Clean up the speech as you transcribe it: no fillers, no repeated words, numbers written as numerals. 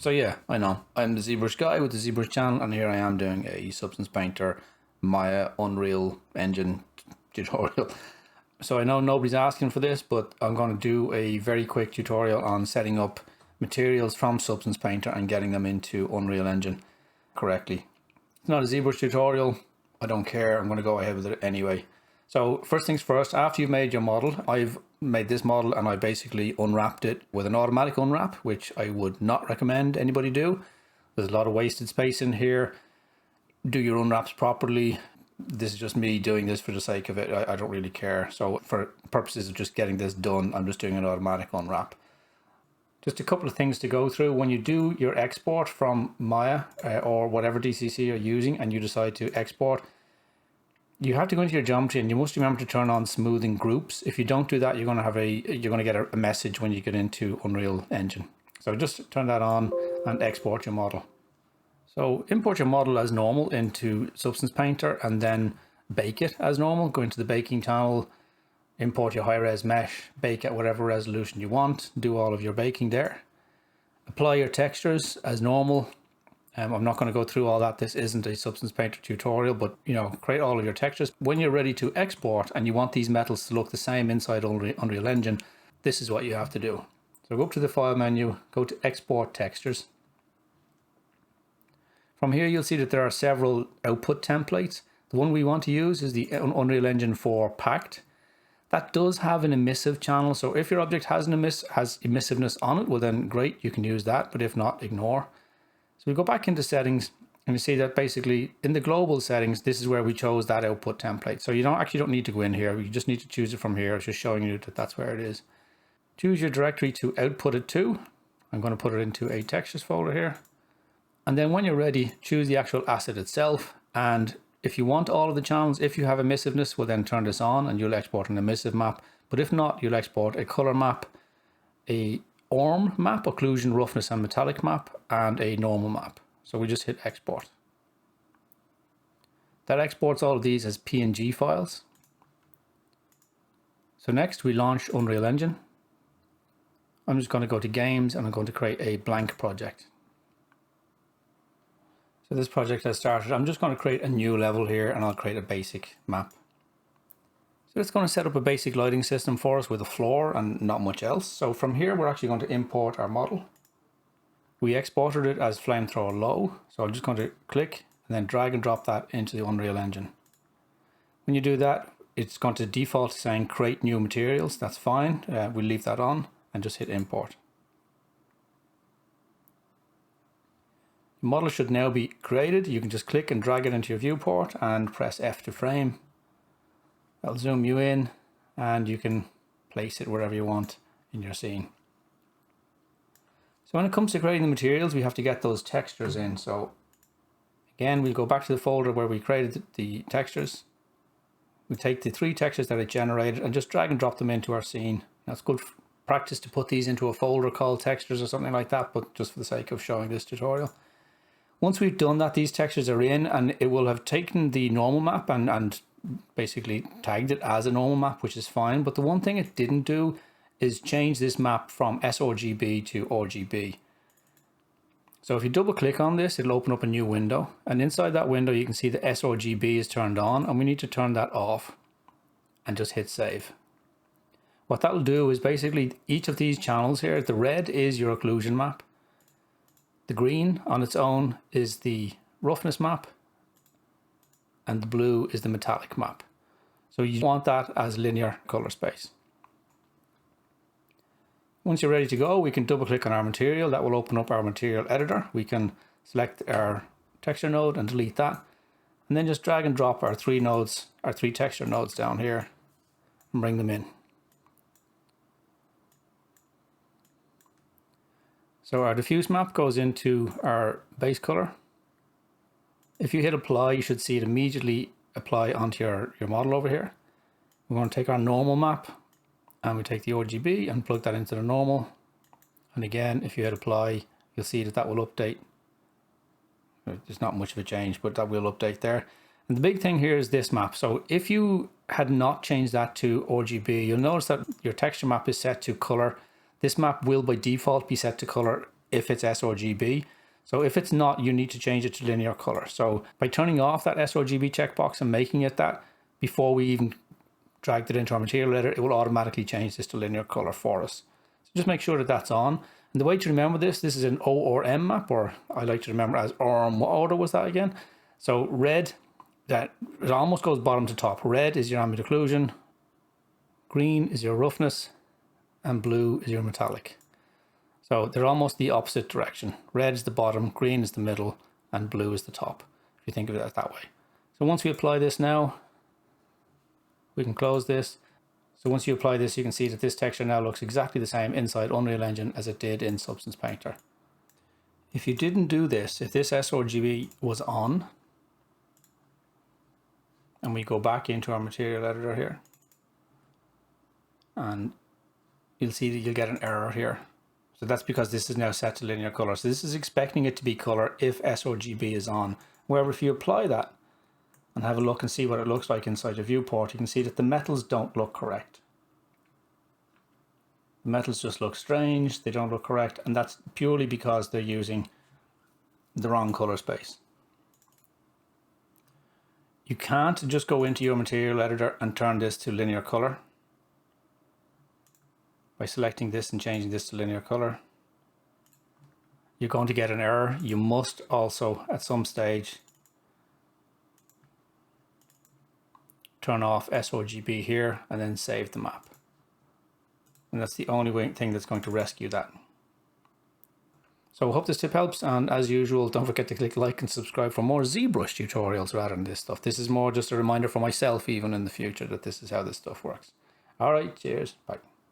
So yeah, I know. I'm the ZBrush guy with the ZBrush channel, and here I am doing a Substance Painter Maya Unreal Engine tutorial. So I know nobody's asking for this, but I'm going to do a very quick tutorial on setting up materials from Substance Painter and getting them into Unreal Engine correctly. It's not a ZBrush tutorial. I don't care. I'm going to go ahead with it anyway. So first things first, after you've made your model, I've made this model and I basically unwrapped it with an automatic unwrap, which I would not recommend anybody do. There's a lot of wasted space in here. Do your unwraps properly. This is just me doing this for the sake of it. I don't really care. So for purposes of just getting this done, I'm just doing an automatic unwrap. Just a couple of things to go through. When you do your export from Maya or whatever DCC you're using and you decide to export, you have to go into your geometry and you must remember to turn on smoothing groups. If you don't do that, you're going to get a message when you get into Unreal Engine. So just turn that on and export your model. So import your model as normal into Substance Painter and then bake it as normal. Go into the baking channel, import your high-res mesh, bake at whatever resolution you want, do all of your baking there. Apply your textures as normal. I'm not going to go through all that. This isn't a Substance Painter tutorial, but create all of your textures. When you're ready to export and you want these metals to look the same inside Unreal Engine, this is what you have to do. So go up to the File menu, go to Export Textures. From here, you'll see that there are several output templates. The one we want to use is the Unreal Engine 4 Packed. That does have an emissive channel, so if your object has emissiveness on it, well then great, you can use that, but if not, ignore. So we go back into settings and you see that basically in the global settings, this is where we chose that output template. So you don't need to go in here. You just need to choose it from here. It's just showing you that that's where it is. Choose your directory to output it to. I'm going to put it into a textures folder here. And then when you're ready, choose the actual asset itself. And if you want all of the channels, if you have emissiveness, well then turn this on and you'll export an emissive map. But if not, you'll export a color map, a ORM map, occlusion, roughness and metallic map, and a normal map. So we just hit export. That exports all of these as PNG files. So next we launch Unreal Engine. I'm just going to go to games and I'm going to create a blank project. So this project has started. I'm just going to create a new level here and I'll create a basic map. So it's going to set up a basic lighting system for us with a floor and not much else. So from here, we're actually going to import our model. We exported it as Flamethrower Low. So I'm just going to click and then drag and drop that into the Unreal Engine. When you do that, it's going to default saying create new materials. That's fine. We'll leave that on and just hit import. The model should now be created. You can just click and drag it into your viewport and press F to frame. I'll zoom you in and you can place it wherever you want in your scene. So when it comes to creating the materials, we have to get those textures in. So again, we'll go back to the folder where we created the textures. We take the 3 textures that it generated and just drag and drop them into our scene. Now it's good practice to put these into a folder called textures or something like that, but just for the sake of showing this tutorial. Once we've done that, these textures are in and it will have taken the normal map and basically tagged it as a normal map, which is fine. But the one thing it didn't do is change this map from sRGB to RGB. So if you double click on this, it'll open up a new window. And inside that window, you can see the sRGB is turned on and we need to turn that off and just hit save. What that'll do is basically each of these channels here, the red is your occlusion map. The green on its own is the roughness map. And the blue is the metallic map. So you want that as linear color space. Once you're ready to go, we can double click on our material. That will open up our material editor. We can select our texture node and delete that. And then just drag and drop our 3 texture nodes down here and bring them in. So our diffuse map goes into our base color. If you hit apply, you should see it immediately apply onto your model over here. We're going to take our normal map and we take the RGB and plug that into the normal. And again, if you hit apply, you'll see that will update. There's not much of a change, but that will update there. And the big thing here is this map. So if you had not changed that to RGB, you'll notice that your texture map is set to color. This map will by default be set to color if it's sRGB. So if it's not, you need to change it to linear color. So by turning off that sRGB checkbox and making it that, before we even dragged it into our material editor, it will automatically change this to linear color for us. So just make sure that that's on. And the way to remember this is an O or M map, or I like to remember as ORM. What order was that again? So red, that it almost goes bottom to top. Red is your ambient occlusion, green is your roughness, and blue is your metallic. So they're almost the opposite direction. Red is the bottom, green is the middle, and blue is the top, if you think of it that way. So once we apply this now, we can close this. So once you apply this, you can see that this texture now looks exactly the same inside Unreal Engine as it did in Substance Painter. If you didn't do this, if this sRGB was on, and we go back into our material editor here, and you'll see that you'll get an error here. So that's because this is now set to linear color. So this is expecting it to be color if sRGB is on. However, if you apply that and have a look and see what it looks like inside the viewport, you can see that the metals don't look correct. The metals just look strange, they don't look correct, and that's purely because they're using the wrong color space. You can't just go into your material editor and turn this to linear color. By selecting this and changing this to linear color, you're going to get an error. You must also at some stage turn off sRGB here and then save the map. And that's the only thing that's going to rescue that. So I hope this tip helps, and as usual, don't forget to click like and subscribe for more ZBrush tutorials rather than this stuff. This is more just a reminder for myself even in the future that this is how this stuff works. All right, cheers, bye.